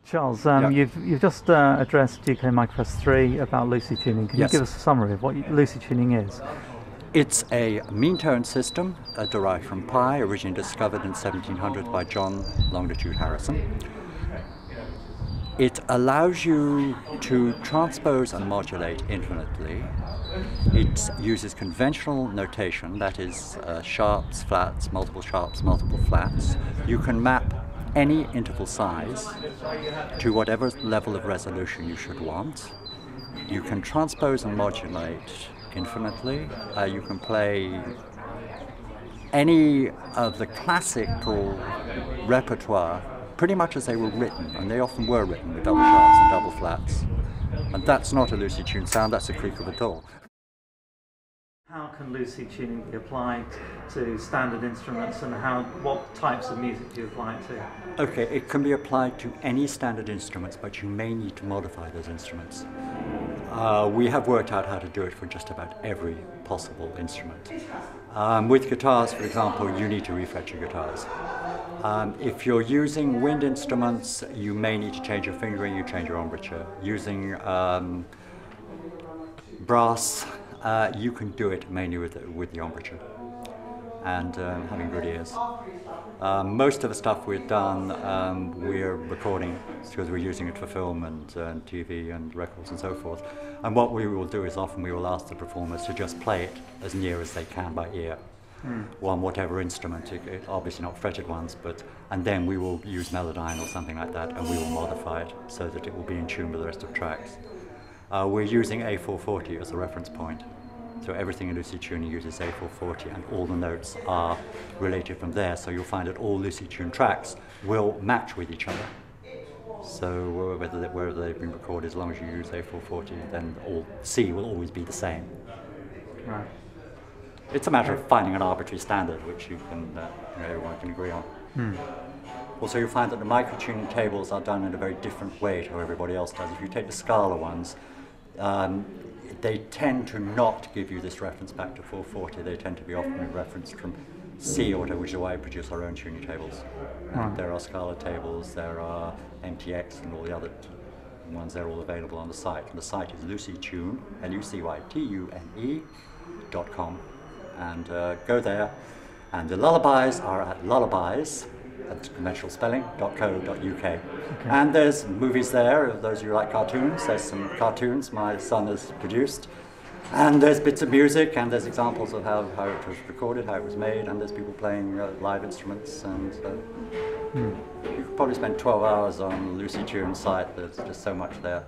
Charles, Yeah. you've just addressed UK3 about lucid tuning. Can Yes. you give us a summary of what lucid tuning is? It's a mean tone system derived from pi, originally discovered in 1700 by John Longitude Harrison. It allows you to transpose and modulate infinitely. It uses conventional notation, that is sharps, flats, multiple flats. You can map any interval size to whatever level of resolution you should want. You can transpose and modulate infinitely. You can play any of the classical repertoire pretty much as they were written, and they often were written with double sharps and double flats. And that's not a lucid tune sound, that's a creak of a door. How can lucid tuning be applied to standard instruments, and what types of music do you apply it to? Okay, it can be applied to any standard instruments, but you may need to modify those instruments. We have worked out how to do it for just about every possible instrument. With guitars, for example, you need to refret your guitars. If you're using wind instruments, you may need to change your fingering, you change your embouchure. Using brass, you can do it mainly with the embouchure and having good ears. Most of the stuff we've done, we're recording because we're using it for film and TV and records and so forth. And what we will do is often we will ask the performers to just play it as near as they can by ear. On whatever instrument, obviously not fretted ones, and then we will use Melodyne or something like that, and we will modify it so that it will be in tune with the rest of the tracks. We're using A440 as a reference point, so everything in lucid tuning uses A440, and all the notes are related from there, so you'll find that all lucid tune tracks will match with each other. So wherever they've been recorded, as long as you use A440, then all C will always be the same. Right. It's a matter of finding an arbitrary standard which everyone can agree on. Also, you'll find that the microtuning tables are done in a very different way to how everybody else does. If you take the Scala ones, they tend to not give you this reference back to 440. They tend to be often referenced from C or whatever, which is why we produce our own tuning tables. There are Scala tables, there are MTX and all the other ones. They're all available on the site. And the site is lucytune, LUCYTUNE.com. And go there, and the lullabies are at lullabies, that's conventional spelling, .co.uk. Okay. And there's movies there, those of you who like cartoons, there's some cartoons my son has produced, and there's bits of music, and there's examples of how it was recorded, how it was made, and there's people playing live instruments, and you could probably spend 12 hours on the Lucid Tune site. There's just so much there.